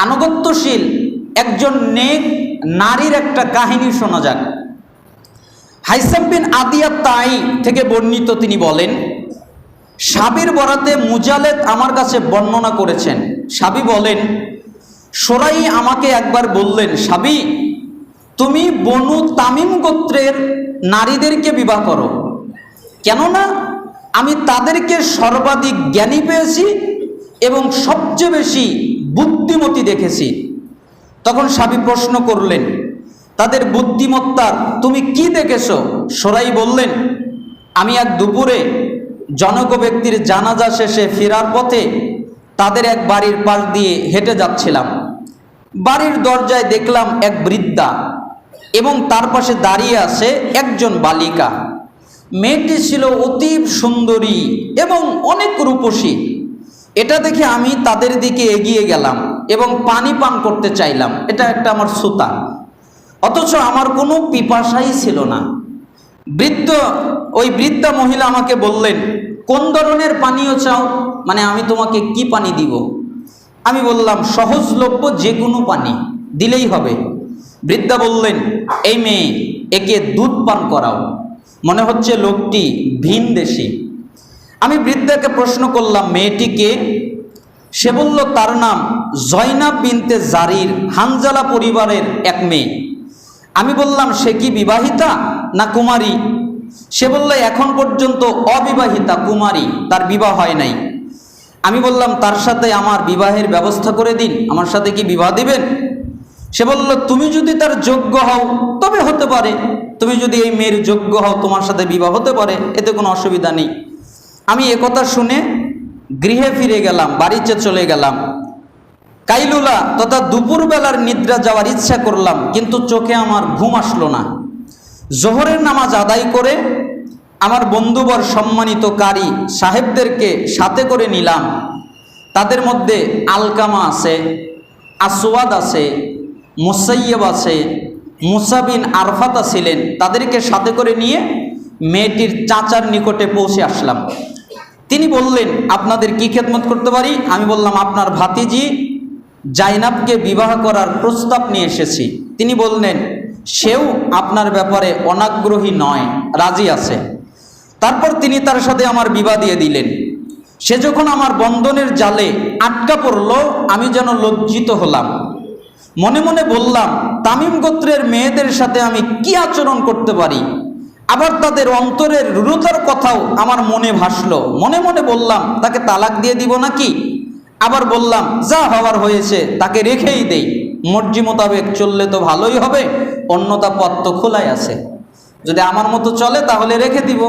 আনুগত্যশীল একজন নেক নারীর একটা কাহিনী শোনা যাক। হাইসাম বিন আদিয়া তাই থেকে বর্ণিত, তিনি বলেন, সাবির বরাতে মুজালেদ আমার কাছে বর্ণনা করেছেন। সাবি বলেন, সোরাই আমাকে একবার বললেন, সাবি, তুমি বনু তামিম গোত্রের নারীদেরকে বিবাহ করো, কেননা আমি তাদেরকে সর্বাধিক জ্ঞানী পেয়েছি এবং সবচেয়ে বেশি বুদ্ধিমতী দেখেছি। তখন সাবি প্রশ্ন করলেন, তাদের বুদ্ধিমত্তার তুমি কি দেখেছো? সোরাই বললেন, আমি এক দুপুরে জনক ব্যক্তির জানাজা শেষে ফেরার পথে তাদের এক বাড়ির পাশ দিয়ে হেঁটে যাচ্ছিলাম। বাড়ির দরজায় দেখলাম এক বৃদ্ধা এবং তার পাশে দাঁড়িয়ে আছে একজন বালিকা। মেয়েটি ছিল অতীব সুন্দরী এবং অনেক রূপসী। এটা দেখে আমি তাদের দিকে এগিয়ে গেলাম এবং পানি পান করতে চাইলাম। এটা একটা আমার সুতা, অথচ আমার কোনো পিপাসাই ছিল না। ওই বৃদ্ধা মহিলা আমাকে বললেন, কোন ধরনের পানীয় চাও? মানে আমি তোমাকে কি পানি দিব? আমি বললাম, সহজলভ্য যে কোনো পানি দিলেই হবে। বৃদ্ধা বললেন, এই মেয়ে, একে দুধ পান করাও। মনে হচ্ছে লোকটি ভিন দেশি। আমি বৃদ্ধাকে প্রশ্ন করলাম, মেয়েটিকে? সে বলল, তার নাম জয়নাব বিনতে জারির, হানজালা পরিবারের এক মেয়ে। আমি বললাম, সে কি বিবাহিতা না কুমারী? সে বলল, এখন পর্যন্ত অবিবাহিতা, কুমারী, তার বিবাহ হয় নাই। আমি বললাম, তার সাথে আমার বিবাহের ব্যবস্থা করে দিন, আমার সাথে কি বিবাহ দিবেন? সে বলল, তুমি যদি তার যোগ্য হও তবে হতে পারে, তুমি যদি এই মেয়ের যোগ্য হও তোমার সাথে বিবাহ হতে পারে, এতে কোনো অসুবিধা নেই। আমি একথা শুনে গৃহে ফিরে গেলাম, বাড়িতে চলে গেলাম। কাইলুলা তথা দুপুরবেলার নিদ্রা যাওয়ার ইচ্ছা করলাম, কিন্তু চোখে আমার ঘুম আসলো না। জোহরের নামাজ আদায় করে আমার বন্ধুবর সম্মানিত কারি সাহেবদেরকে সাথে করে নিলাম। তাদের মধ্যে আলকামা আছে, আসওয়াদ আছে, মুসাইয়্যব আছে, মুসা বিন আরফাত ছিলেন। তাদেরকে সাথে করে নিয়ে মেয়েটির চাচার নিকটে পৌঁছে আসলাম। তিনি বললেন, আপনাদের কি খেদমত করতে পারি? আমি বললাম, আপনার ভাতিজি জাইনাবকে বিবাহ করার প্রস্তাব নিয়ে এসেছি। তিনি বললেন, সেও আপনার ব্যাপারে অনাগ্রহী নয়, রাজি আছে। তারপর তিনি তার সাথে আমার বিবাহ দিয়ে দিলেন। সে যখন আমার বন্ধনের জালে আটকা পড়ল, আমি যেন লজ্জিত হলাম। মনে মনে বললাম, তামিম গোত্রের মেয়েদের সাথে আমি কি আচরণ করতে পারি? আবার তাদের অন্তরের রূঢ়তার কথাও আমার মনে ভাসলো। মনে মনে বললাম, তাকে তালাক দিয়ে দিব নাকি? আবার বললাম, যা হওয়ার হয়েছে তাকে রেখেই দেই, মর্জি মোতাবেক চললে তো ভালোই হবে, অন্যতা পথ তো খোলাই আছে। যদি আমার মতো চলে তাহলে রেখে দিব,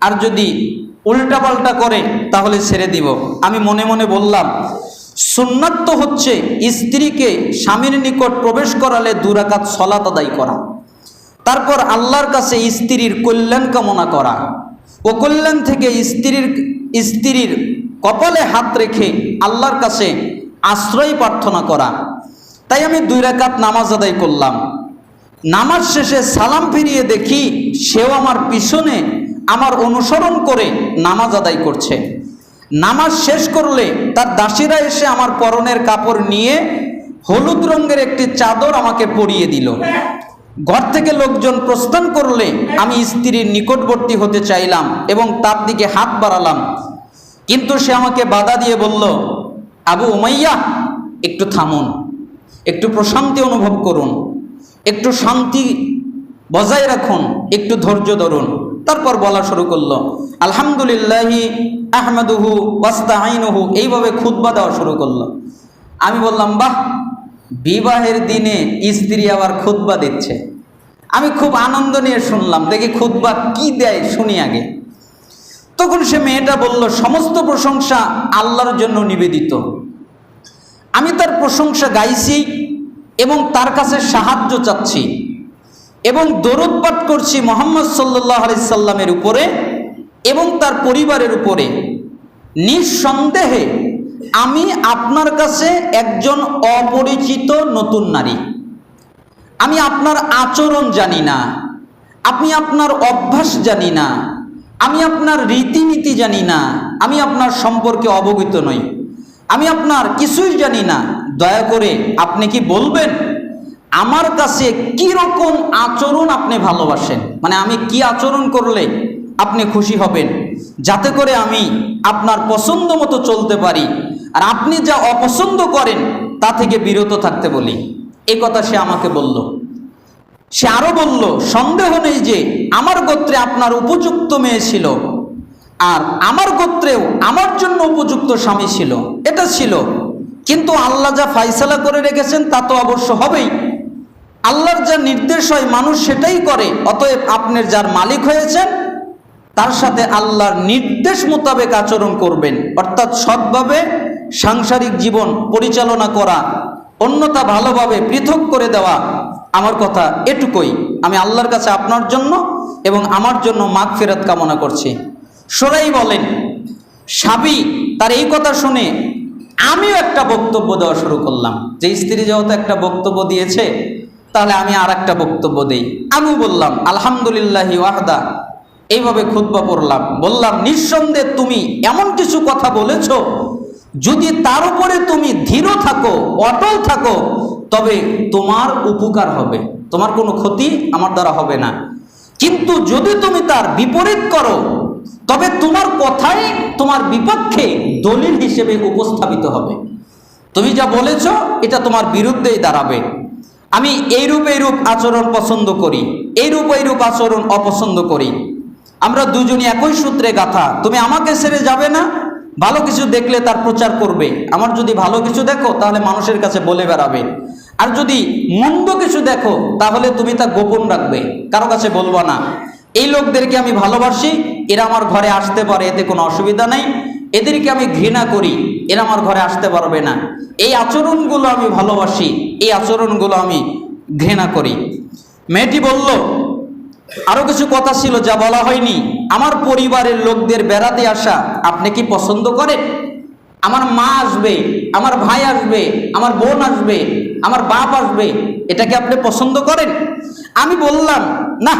আর যদি উল্টাপাল্টা করে তাহলে ছেড়ে দিব। আমি মনে মনে বললাম, সুন্নাত তো হচ্ছে স্ত্রীকে স্বামীর নিকট প্রবেশ করালে 2 রাকাত সালাত আদায় করা, তারপর আল্লাহর কাছে স্ত্রীর কল্যাণ কামনা করা ও কল্যাণ থেকে স্ত্রীর কপালে হাত রেখে আল্লাহর কাছে আশ্রয় প্রার্থনা করা। তাই আমি 2 রাকাত নামাজ আদায় করলাম। নামাজ শেষে সালাম ফিরিয়ে দেখি সেও আমার পিছনে আমার অনুসরণ করে নামাজ আদায় করছে। নামাজ শেষ করলে তার দাসীরা এসে আমার পরনের কাপড় নিয়ে হলুদ রঙের একটি চাদর আমাকে পরিয়ে দিল। ঘর থেকে লোকজন প্রস্থান করলে আমি স্ত্রীর নিকটবর্তী হতে চাইলাম এবং তার দিকে হাত বাড়ালাম, কিন্তু সে আমাকে বাধা দিয়ে বলল, আবু উমাইয়া, একটু থামুন, একটু প্রশান্তি অনুভব করুন, একটু শান্তি বজায় রাখুন, একটু ধৈর্য ধরুন। তারপর বলা শুরু করলো, আলহামদুলিল্লাহি আহমাদুহু ওয়াস্তাঈনুহু, এইভাবে খুতবা দেওয়া শুরু করলো। আমি বললাম, বাহ, বিবাহের দিনে স্ত্রী আবার খুতবা দিচ্ছে। আমি খুব আনন্দ নিয়ে শুনলাম, দেখি খুতবা কি দেয় শুনি আগে। তখন সে মেয়েটা বলল, সমস্ত প্রশংসা আল্লাহর জন্য নিবেদিত। আমি তার প্রশংসা গাইছি এবং তার কাছে সাহায্য চাচ্ছি এবং দরুদ পাঠ করছি মুহাম্মদ সাল্লাল্লাহু আলাইহি সাল্লামের উপরে এবং তার পরিবারের উপরে। নিঃসন্দেহে আমি আপনার কাছে একজন অপরিচিত নতুন নারী। আমি আপনার আচরণ জানি না, আমি আপনার অভ্যাস জানি না, আমি আপনার রীতিনীতি জানি না, আমি আপনার সম্পর্কে অবগত নই। আমি আপনার কিছুই জানি না, দয়া করে আপনি কি বলবেন আমার কাছে কি রকম আচরণ আপনি ভালোবাসেন, মানে আমি কি আচরণ করলে আপনি খুশি হবেন, যাতে করে আমি আপনার পছন্দ মতো চলতে পারি, আর আপনি যা অপছন্দ করেন তা থেকে বিরত থাকতে বলি। এই কথা সে আমাকে বলল। সে আরো বলল, সন্দেহ নেই যে আমার গোত্রে আপনার উপযুক্ত মেয়ে ছিল, আর আমার গোত্রেও আমার জন্য উপযুক্ত স্বামী ছিল, এটা ছিল, কিন্তু আল্লাহ যা ফাইসালা করে রেখেছেন তা তো অবশ্য হবেই। আল্লাহর যা নির্দেশ হয় মানুষ সেটাই করে, অতএব আপনার যার মালিক হয়েছেন তার সাথে আল্লাহর নির্দেশ মোতাবেক আচরণ করবেন, অর্থাৎ সৎভাবে সাংসারিক জীবন পরিচালনা করা, অন্যতা ভালোভাবে পৃথক করে দেওয়া। আমার কথা এটুকুই। আমি আল্লাহর কাছে আপনার জন্য এবং আমার জন্য মাগফিরাত কামনা করছি। সরাই বলেন, সাবি তার এই কথা শুনে আমিও একটা বক্তব্য দেওয়া শুরু করলাম, যে স্ত্রী যেহেতু একটা বক্তব্য দিয়েছে তাহলে আমি আর একটা বক্তব্য দেই। আমি বললাম আলহামদুলিল্লাহি ওয়াহদা, এইভাবে খুতবা পড়লাম। বললাম, নিঃসন্দেহে তুমি এমন কিছু কথা বলেছ, যদি তার উপরে তুমি দৃঢ় থাকো, অটল থাকো, তবে তোমার উপকার হবে, তোমার কোনো ক্ষতি আমার দ্বারা হবে না। কিন্তু যদি তুমি তার বিপরীত করো, তবে তোমার কথাই তোমার বিপক্ষে দলিল হিসেবে উপস্থাপিত হবে। তুমি যা বলেছ এটা তোমার বিরুদ্ধেই দাঁড়াবে। আমি এইরূপ আচরণ পছন্দ করি, এইরূপ আচরণ অপছন্দ করি। আমরা দুজনই একই সূত্রে গাথা। তুমি আমাকে ছেড়ে যাবে না, ভালো কিছু দেখলে তার প্রচার করবে। আমার যদি ভালো কিছু দেখো তাহলে মানুষের কাছে বলে বেড়াবে, আর যদি মন্দ কিছু দেখো তাহলে তুমি তা গোপন রাখবে, কারো কাছে বলবো না। এই লোকদেরকে আমি ভালোবাসি, এরা আমার ঘরে আসতে পারে, এতে কোনো অসুবিধা নেই। এদেরকে আমি ঘৃণা করি, এরা আমার ঘরে আসতে পারবে না। এই আচরণগুলো আমি ভালোবাসি, এই আচরণগুলো আমি ঘৃণা করি। মেয়েটি বলল, আরো কিছু কথা ছিল যা বলা হয়নি। আমার পরিবারের লোকদের বেড়াতে আসা আপনি কি পছন্দ করেন? আমার মা আসবে, আমার ভাই আসবে, আমার বোন আসবে, আমার বাপ আসবে, এটাকে আপনি পছন্দ করেন? আমি বললাম, না,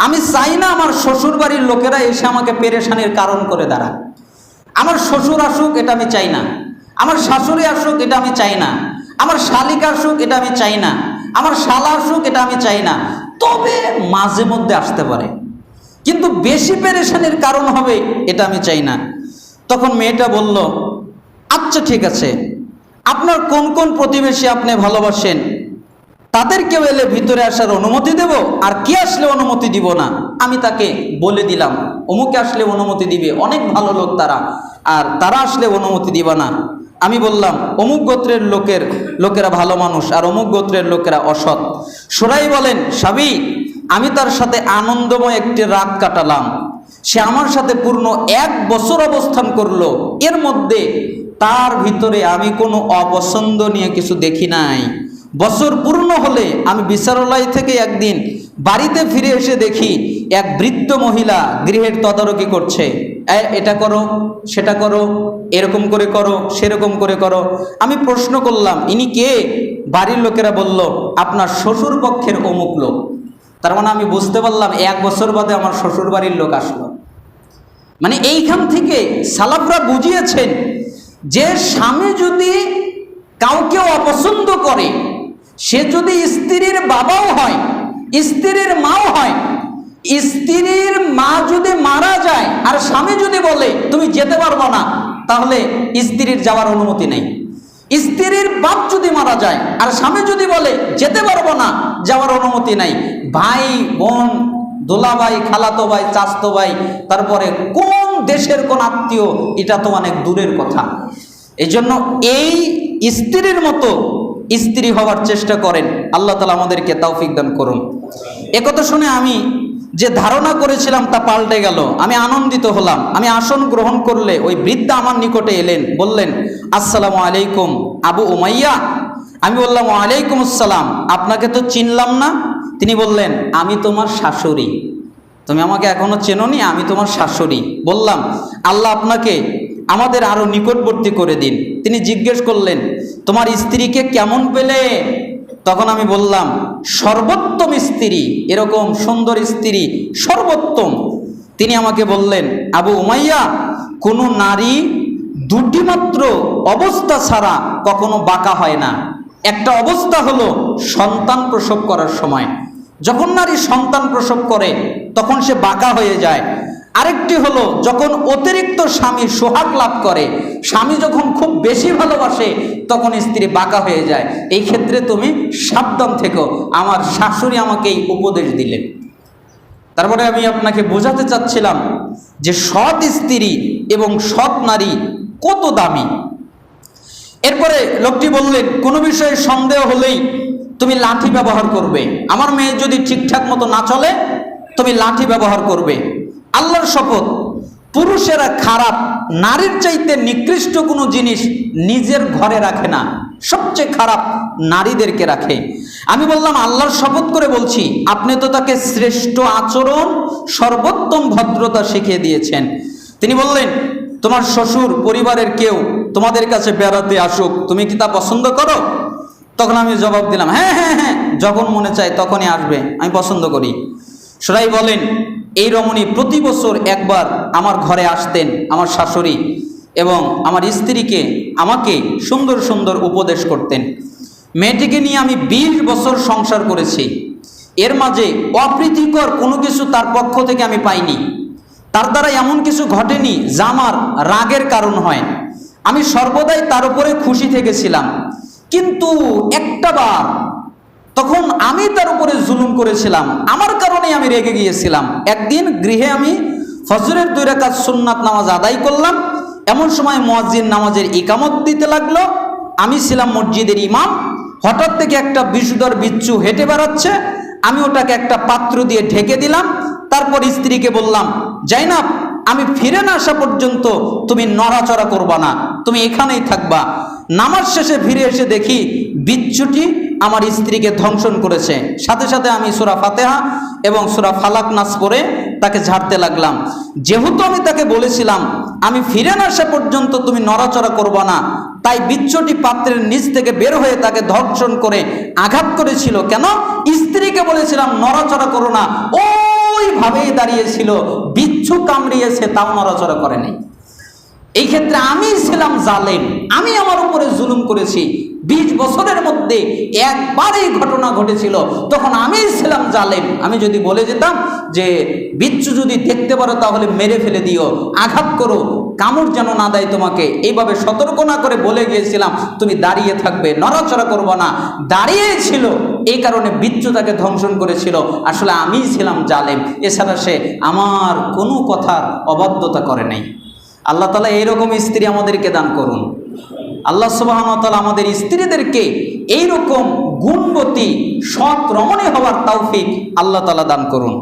আমি চাই না আমার শ্বশুর বাড়ির লোকেরা এসে আমাকে পেরেশানির কারণ করে দাঁড়ায়। আমার শ্বশুর আসুক এটা আমি চাই না, আমার শাশুড়ি আসুক এটা আমি চাই না, আমার শালিকা আসুক এটা আমি চাই না, আমার শালা আসুক এটা আমি চাই না, তবে মাঝে মধ্যে আসতে পারে, কিন্তু বেশি পেরেশানির কারণ হবে এটা আমি চাই না। তখন মেয়েটা বলল, আচ্ছা ঠিক আছে, আপনার কোন কোন প্রতিবেশী আপনি ভালোবাসেন তাদেরকেও এলে ভিতরে আসার অনুমতি দেব, আর কি আসলে অনুমতি দিব না। আমি তাকে বলে দিলাম, অমুকে আসলে অনুমতি দিবে, অনেক ভালো লোক তারা, আর তারা আসলে অনুমতি দিবা না। আমি বললাম, অমুক গোত্রের লোকেরা ভালো মানুষ, আর অমুক গোত্রের লোকেরা অসৎ। সুরাই বলেন, সাবি আমি তার সাথে আনন্দময় একটি রাত কাটালাম। সে আমার সাথে পূর্ণ 1 বছর অবস্থান করলো। এর মধ্যে তার ভিতরে আমি কোনো অপছন্দ নিয়ে কিছু দেখি নাই। বছর পূর্ণ হলে আমি বিচারালয় থেকে একদিন বাড়িতে ফিরে এসে দেখি এক বৃদ্ধ মহিলা গৃহের তদারকি করছে। এটা করো, সেটা করো, এরকম করে করো, সেরকম করে করো। আমি প্রশ্ন করলাম, ইনি কে? বাড়ির লোকেরা বলল, আপনার শ্বশুর পক্ষের অমুক লোক। তার মানে আমি বুঝতে পারলাম 1 বছর বাদে আমার শ্বশুর বাড়ির লোক আসলো। মানে এইখান থেকে সালাফরা বুঝিয়েছেন যে স্বামী যদি কাউকে অপছন্দ করে, সে যদি স্ত্রীর বাবাও হয়, স্ত্রীর মাও হয়, স্ত্রীর মা যদি মারা যায় আর স্বামী যদি বলে তুমি যেতে পারবো না, তাহলে স্ত্রীর যাওয়ার অনুমতি নেই। স্ত্রীর বাপ যদি মারা যায় আর স্বামী যদি বলে যেতে পারবো না, যাওয়ার অনুমতি নাই। ভাই বোন, দোলা ভাই, খালাতো ভাই, চাচতো ভাই, তারপরে কোন দেশের কোন আত্মীয়, এটা তো অনেক দূরের কথা। এই জন্য এই স্ত্রীর মতো স্ত্রী হওয়ার চেষ্টা করেন। আল্লাহ তাআলা আমাদেরকে তৌফিক দান করুন। একথা শুনে আমি যে ধারণা করেছিলাম তা পাল্টে গেল। আমি আনন্দিত হলাম। আমি আসন গ্রহণ করলে ওই বৃদ্ধা আমার নিকটে এলেন, বললেন, আসসালামু আলাইকুম আবু উমাইয়া। আমি বললাম, ওয়ালাইকুম আসসালাম, আপনাকে তো চিনলাম না। তিনি বললেন, আমি তোমার শাশুড়ি। তুমি আমাকে এখনো চেনোনি, আমি তোমার শাশুড়ি। বললাম, আল্লাহ আপনাকে আমাদের আরো নিকটবর্তী করে দিন। তিনি জিজ্ঞেস করলেন, তোমার স্ত্রীকে কেমন পেলে? তখন আমি বললাম, সর্বোত্তম স্ত্রী, এরকম সুন্দর স্ত্রী সর্বোত্তম। তিনি আমাকে বললেন, আবু উমাইয়া, কোনো নারী দুটি মাত্র অবস্থা ছাড়া কখনো বাঁকা হয় না। একটা অবস্থা হলো সন্তান প্রসব করার সময়, যখন নারী সন্তান প্রসব করে তখন সে বাঁকা হয়ে যায়। আরেকটি হলো যখন অতিরিক্ত স্বামী সোহাগ লাভ করে, স্বামী যখন খুব বেশি ভালোবাসে তখন স্ত্রী বাঁকা হয়ে যায়। এই ক্ষেত্রে তুমি সাবধান থেকো। আমার শাশুড়ি আমাকে এই উপদেশ দিলেন। তারপরে আমি আপনাকে বোঝাতে চাচ্ছিলাম যে সৎ স্ত্রী এবং সৎ নারী কত দামি। এরপরে লোকটি বললেন, কোনো বিষয়ে সন্দেহ হলেই তুমি লাঠি ব্যবহার করবে। আমার মেয়ে যদি ঠিকঠাক মতো না চলে তুমি লাঠি ব্যবহার করবে। আল্লাহর শপথ, পুরুষেরা খারাপ, নারীর চাইতে নিকৃষ্ট কোনো জিনিস নিজের ঘরে রাখে না, সবচেয়ে খারাপ নারীদেরকে রাখে। আমি বললাম, আল্লাহর শপথ করে বলছি, আপনি তো তাকে শ্রেষ্ঠ আচরণ, সর্বোত্তম ভদ্রতা শিখিয়ে দিয়েছেন। তিনি বললেন, তোমার শ্বশুর পরিবারের কেউ তোমাদের কাছে বেড়াতে আসুক, তুমি কি তা পছন্দ করো? তখন আমি জবাব দিলাম, হ্যাঁ হ্যাঁ হ্যাঁ, যখন মনে চায় তখনই আসবে, আমি পছন্দ করি। সরাই বলেন, এই রমণী প্রতি বছর একবার আমার ঘরে আসতেন, আমার শাশুড়ি, এবং আমার স্ত্রীকে আমাকে সুন্দর সুন্দর উপদেশ করতেন। মেয়েটিকে নিয়ে আমি 20 বছর সংসার করেছি। এর মাঝে অপ্রীতিকর কোনো কিছু তার পক্ষ থেকে আমি পাইনি। তার দ্বারা এমন কিছু ঘটেনি যা আমার রাগের কারণ হয়। আমি সর্বদাই তার উপরে খুশি থেকেছিলাম। কিন্তু একটা বার তখন আমি তার উপরে জুলুম করেছিলাম, আমার কারণেই আমি রেগে গিয়েছিলাম। একদিন গৃহে আমি ফজরের 2 রাকাত সুন্নাত নামাজ আদায় করলাম। এমন সময় মুয়াজ্জিন নামাজের ইকামত দিতে লাগলো। আমি ছিলাম মসজিদের ইমাম। হঠাৎ থেকে একটা বিষধর বিচ্ছু হেঁটে বেড়াচ্ছে। আমি ওটাকে একটা পাত্র দিয়ে ঢেকে দিলাম। তারপর স্ত্রীকে বললাম, জাইনাব, আমি ফিরে না আসা পর্যন্ত তুমি নড়াচড়া করবা না, তুমি এখানেই থাকবা। নামাজ শেষে ফিরে এসে দেখি বিচ্ছুটি আমার স্ত্রীকে ধ্বংসন করেছে। সাথে সাথে আমি সূরা ফাতিহা এবং সূরা ফালাক নাস পড়ে তাকে ঝাড়তে লাগলাম। যেহেতু আমি তাকে বলেছিলাম আমি ফিরে না আসা পর্যন্ত তুমি নড়াচড়া করবা না, তাই বিচ্ছুটি পাত্রের নিচ থেকে বের হয়ে তাকে ধর্ষণ করে আঘাত করেছিল। কেন? স্ত্রীকে বলেছিলাম নড়াচড়া করো না, ওইভাবেই দাঁড়িয়েছিল। বিচ্ছু কামড়িয়েছে, তাও নড়াচড়া করেনি। এই ক্ষেত্রে আমি ছিলাম জালেম, আমি আমার উপরে জুলুম করেছি। 20 বছরের মধ্যে একবার এই ঘটনা ঘটেছিল, তখন আমি ছিলাম জালেম। আমি যদি বলে যেতাম যে বিচ্ছু যদি দেখতে পারো তাহলে মেরে ফেলে দিও, আঘাত করো, কামড় যেন না দেয় তোমাকে, এইভাবে সতর্ক না করে বলে গিয়েছিলাম তুমি দাঁড়িয়ে থাকবে, নড়াচড়া করবো না, দাঁড়িয়ে ছিল, এই কারণে বিচ্ছু তাকে ধ্বংসন করেছিল। আসলে আমিই ছিলাম জালেম, এছাড়া সে আমার কোনো কথার অবাধ্যতা করে নাই। আল্লাহ তাআলা এইরকম স্ত্রী আমাদেরকে দান করুন। আল্লাহ সুবহানাহু ওয়া তাআলা আমাদের স্ত্রীদেরকে এইরকম গুণবতী, সৎ রমণী হওয়ার তৌফিক আল্লাহ তাআলা দান করুন।